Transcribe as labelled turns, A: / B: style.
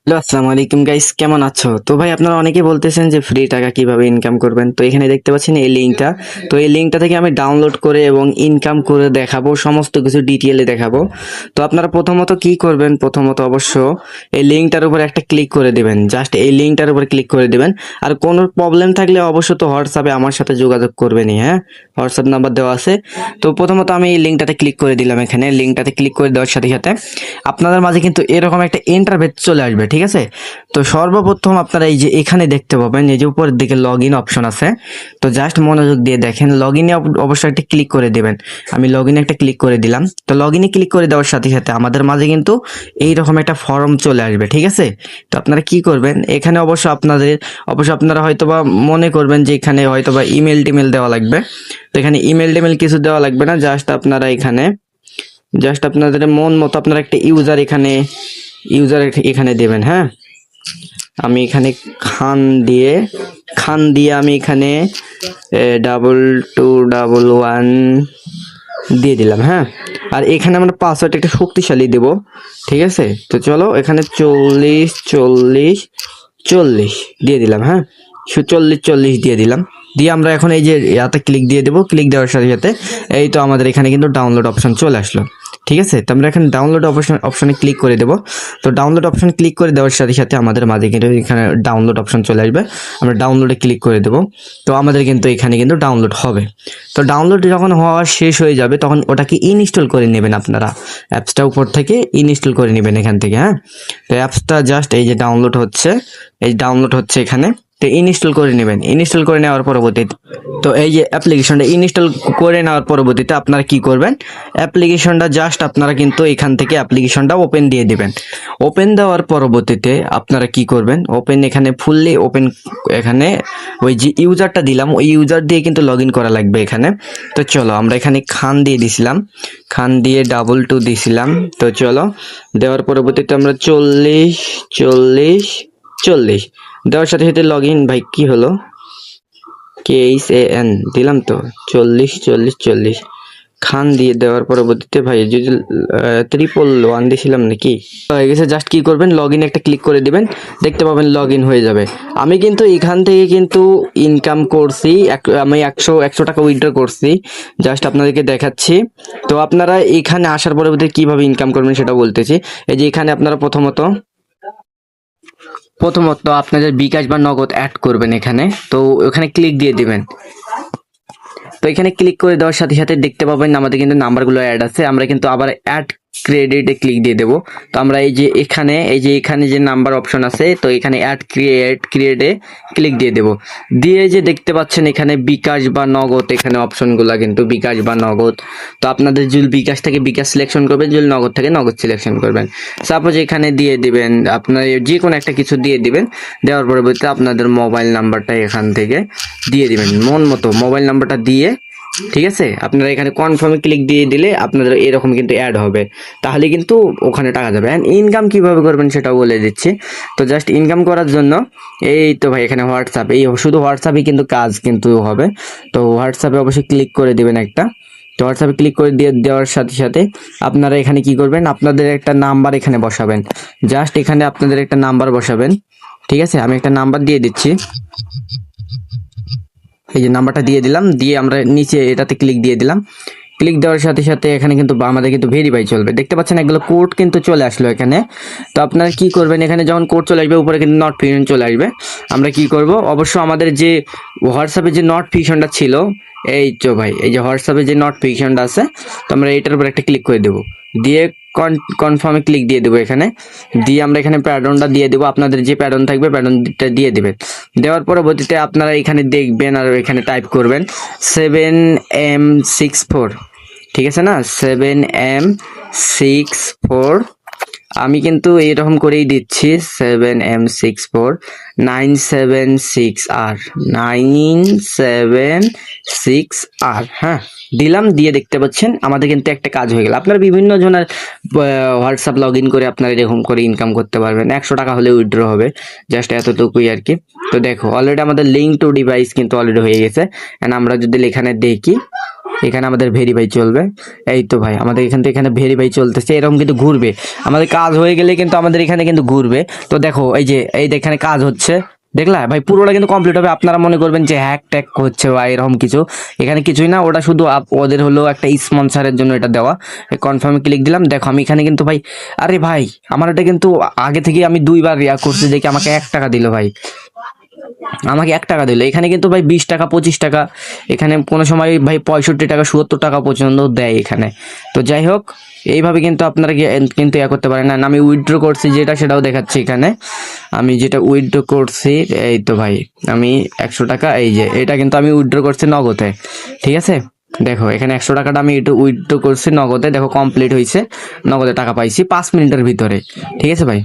A: Hello, আসসালামু আলাইকুম guys, কেমন আছো? তো ভাই আপনারা অনেকেই বলতেছেন যে ফ্রি টাকা কিভাবে ইনকাম করবেন। তো এখানে দেখতে পাচ্ছেন এই লিঙ্কটা। তো এই লিঙ্কটা থেকে আমি ডাউনলোড করে এবং ইনকাম করে দেখাবো, সমস্ত কিছু ডিটেইলে দেখাবো। তো আপনারা প্রথমত কি করবেন, প্রথমত অবশ্য এই লিঙ্কটার উপর একটা ক্লিক করে দিবেন। জাস্ট এই লিঙ্কটার উপর ক্লিক করে দিবেন। আর কোনো প্রবলেম থাকলে অবশ্য তো হোয়াটসঅ্যাপে আমার সাথে যোগাযোগ করবেনই। হ্যাঁ, হোয়াটসঅ্যাপ নাম্বার দেওয়া আছে। তো প্রথমত আমি এই লিঙ্কটাতে ক্লিক করে দিলাম। এখানে লিঙ্কটাতে ক্লিক করে দেওয়ার সাথে সাথে আপনাদের মাঝে কিন্তু এরকম একটা ইন্টারফেস চলে আসবে, ঠিক আছে? তো সর্বপ্রথম আপনারা এই যে এখানে দেখতে পাবেন, এই যে উপরের দিকে লগ ইন অপশন আছে। তো জাস্ট মনোযোগ দিয়ে দেখেন, লগ ইনে অবশ্যই একটা ক্লিক করে দেবেন। আমি লগ ইনে একটা ক্লিক করে দিলাম। তো লগ ইনে ক্লিক করে দেওয়ার সাথে সাথে আমাদের মাঝে কিন্তু এইরকম একটা ফর্ম চলে আসবে, ঠিক আছে? তো আপনারা কি করবেন, এখানে অবশ্য আপনারা হয়তোবা মনে করবেন যে এখানে হয়তোবা ইমেল টিমেল দেওয়া লাগবে। তো এখানে ইমেল টিমেল কিছু দেওয়া লাগবে না। জাস্ট আপনাদের মন মতো আপনারা একটা ইউজার এখানে দেবেন। হ্যাঁ, আমি এখানে খান দিয়ে আমি এখানে 2211 দিয়ে দিলাম। হ্যাঁ, আর এখানে আমরা পাসওয়ার্ড একটা শক্তিশালী দেব, ঠিক আছে? তো চলো এখানে 40 দিয়ে দিলাম। হ্যাঁ, 40 দিয়ে দিলাম। দিয়ে আমরা এখন এই যে ইয়াতে ক্লিক দিয়ে দেবো। ক্লিক দেওয়ার সাথে সাথে এই তো আমাদের এখানে কিন্তু ডাউনলোড অপশন চলে আসলো, ঠিক আছে? তো আমরা এখানে ডাউনলোড অপশনে ক্লিক করে দেবো। তো ডাউনলোড অপশন ক্লিক করে দেওয়ার সাথে সাথে আমাদের মাঝে কিন্তু এখানে ডাউনলোড অপশন চলে আসবে। আমরা ডাউনলোডে ক্লিক করে দেবো। তো আমাদের কিন্তু এখানে কিন্তু ডাউনলোড হবে। তো ডাউনলোড যখন হওয়া শেষ হয়ে যাবে তখন ওটাকে ইনস্টল করে নেবেন। আপনারা অ্যাপসটা উপর থেকে ইনস্টল করে নেবেন এখান থেকে। হ্যাঁ, তো অ্যাপসটা জাস্ট এই যে ডাউনলোড হচ্ছে এখানে। তো ইনস্টল করে নেবেন। ইনস্টল করে নেওয়ার পরবর্তীতে তো এই যে অ্যাপ্লিকেশনটা ইনস্টল করে নেওয়ার পরবর্তীতে আপনারা কি করবেন, অ্যাপ্লিকেশনটা জাস্ট আপনারা কিন্তু এখান থেকে অ্যাপ্লিকেশনটা ওপেন দিয়ে দিবেন। ওপেন দেওয়ার পরবর্তীতে আপনারা কি করবেন, এখানে ফুললি ওপেন, এখানে ওই যে ইউজারটা দিলাম ওই ইউজার দিয়ে কিন্তু লগ ইন করা লাগবে এখানে। তো চলো আমরা এখানে খান দিয়ে দিছিলাম, খান দিয়ে 22 দিছিলাম। তো চলো দেওয়ার পরবর্তীতে আমরা 40 দেওয়ার সাথে সাথে লগ ইন, ভাই কি হলো, KHAN দিলাম। তো 40 খান দিয়ে দেওয়ার পরবর্তীতে ভাই যদি 111 দিছিলাম নাকি, হয়ে গেছে। জাস্ট কি করবেন, লগ ইন একটা ক্লিক করে দিবেন, দেখতে পাবেন লগ ইন হয়ে যাবে। আমি কিন্তু এখান থেকে কিন্তু ইনকাম করছি, আমি 100 টাকা উইথড্র করছি। জাস্ট আপনাদেরকে দেখাচ্ছি। তো আপনারা এখানে আসার পরবর্তীতে কিভাবে ইনকাম করবেন সেটা বলতেছি। এই যে এখানে আপনারা প্রথমত আপনাদের বিকাশ বা নগদ অ্যাড করবেন এখানে। তো ওখানে ক্লিক দিয়ে দিবেন। তো এখানে ক্লিক করে দেওয়ার সাথে সাথে দেখতে পাবেন আমাদের কিন্তু নাম্বারগুলো অ্যাড আছে। আমরা কিন্তু আবার অ্যাড ক্রেডিটে ক্লিক দিয়ে দেবো। তো আমরা এই যে এখানে যে নাম্বার অপশন আছে, তো এখানে অ্যাড ক্রিয়েটে ক্লিক দিয়ে দেবো। দিয়ে যে দেখতে পাচ্ছেন এখানে বিকাশ বা নগদ, এখানে অপশনগুলো কিন্তু বিকাশ বা নগদ। তো আপনাদের যদি বিকাশ থেকে বিকাশ সিলেকশন করবেন, যদি নগদ থেকে নগদ সিলেকশন করবেন। সাপোজ এখানে দিয়ে দিবেন, আপনার যে কোনো একটা কিছু দিয়ে দিবেন। দেওয়ার পরবর্তীতে আপনাদের মোবাইল নাম্বারটা এখান থেকে দিয়ে দিবেন, মন মতো মোবাইল নাম্বারটা দিয়ে, ঠিক আছে? আপনারা এখানে কনফার্মে ক্লিক দিয়ে দিলে আপনাদের এরকম কিন্তু অ্যাড হবে, তাহলে কিন্তু ওখানে টাকা যাবে। অ্যান্ড ইনকাম কিভাবে করবেন সেটাও বলে দিচ্ছি। তো জাস্ট ইনকাম করার জন্য এই তো ভাই এখানে হোয়াটসঅ্যাপ, এই শুধু হোয়াটসঅ্যাপে কিন্তু কাজ কিন্তু হবে। তো হোয়াটসঅ্যাপে অবশ্যই ক্লিক করে দিবেন একটা। তো হোয়াটসঅ্যাপে ক্লিক করে দেওয়ার সাথে সাথে আপনারা এখানে কি করবেন, আপনাদের একটা নাম্বার এখানে বসাবেন। জাস্ট এখানে আপনাদের একটা নাম্বার বসাবেন, ঠিক আছে? আমি একটা নাম্বার দিয়ে দিচ্ছি। এই যে নাম্বারটা দিয়ে দিলাম, দিয়ে আমরা নিচে এটাতে ক্লিক দিয়ে দিলাম। ক্লিক দেওয়ার সাথে সাথে এখানে কিন্তু আমাদের কিন্তু ভেরিফাই চলবে। দেখতে পাচ্ছেন এগুলো কোড কিন্তু চলে আসলো এখানে। তো আপনারা কি করবেন, এখানে যখন কোড চলে আসবে উপরে কিন্তু নোটিফিকেশন চলে আসবে। আমরা কি করব, অবশ্য আমাদের যে হোয়াটসঅ্যাপে যে নোটিফিকেশনটা ছিল, এই তো ভাই এই যে হোয়াটসঅ্যাপে যে নোটিফিকেশনটা আছে, তো আমরা এইটার উপর একটা ক্লিক করে দেবো। দিয়ে কনফার্মে ক্লিক দিয়ে দেবো এখানে। দিয়ে আমরা এখানে প্যাটার্নটা দিয়ে দেবো, আপনাদের যে প্যাটার্ন থাকবে প্যাটার্নটা দিয়ে দেবেন। দেওয়ার পরবর্তীতে আপনারা এখানে দেখবেন আর এখানে টাইপ করবেন 7M64, ঠিক আছে না? 7M64 আমি কিন্তু এরকম করেই দিচ্ছি, 7M64 976R। হ্যাঁ, দিলাম। দিয়ে দেখতে পাচ্ছেন আমাদের কিন্তু একটা কাজ হয়ে গেল। আপনারা বিভিন্ন জনের হোয়াটসঅ্যাপ লগ ইন করে আপনারা এরকম করে ইনকাম করতে পারবেন। 100 টাকা হলে উইথড্র হবে, জাস্ট এতটুকুই আর কি। তো দেখো অলরেডি আমাদের লিঙ্ক টু ডিভাইস কিন্তু অলরেডি হয়ে গেছে। এন্ড আমরা যদি এখানে দেখি, এখানে আমাদের ভেরিফাই চলবে। এই তো ভাই আমাদের এখান থেকে এখানে ভেরিফাই চলতেছে, এরকম কিন্তু ঘুরবে। আমাদের কাজ হয়ে গেলে কিন্তু আমাদের এখানে কিন্তু ঘুরবে। তো দেখো এই যে এখানে কাজ হচ্ছে, দেখলা ভাই পুরোটা কিন্তু কমপ্লিট হবে। আপনারা মনে করবেন যে হ্যাক ট্যাক হচ্ছে বা এরকম কিছু, এখানে কিছুই না, ওটা শুধু ওদের হলো একটা স্পন্সরের জন্য এটা দেওয়া। কনফার্মে ক্লিক দিলাম, দেখো আমি এখানে কিন্তু ভাই, আরে ভাই আমার এটা কিন্তু আগে থেকে আমি 2বার রিয়া করছি, দেখি আমাকে 1 টাকা দিল ভাই, আমাকে 1 টাকা দিল। এখানে কিন্তু ভাই 20 টাকা 25 টাকা, এখানে কোনো সময় ভাই 65 টাকা 70 টাকা পর্যন্ত দেয় এখানে। তো যাই হোক, এইভাবে কিন্তু আপনারা কিন্তু করতে পারেন না। আমি উইথড্র করছি যেটা, সেটাও দেখাচ্ছি এখানে। আমি যেটা উইথড্র করছি, এই তো ভাই আমি 100 টাকা, এই যে এটা কিন্তু আমি উইথড্র করছি নগদে, ঠিক আছে। দেখো এখানে 100 টাকাটা আমি একটু উইথড্র করছি নগদে, দেখো কমপ্লিট হয়েছে, নগদে টাকা পাইছি 5 মিনিটের ভিতরে, ঠিক আছে ভাই।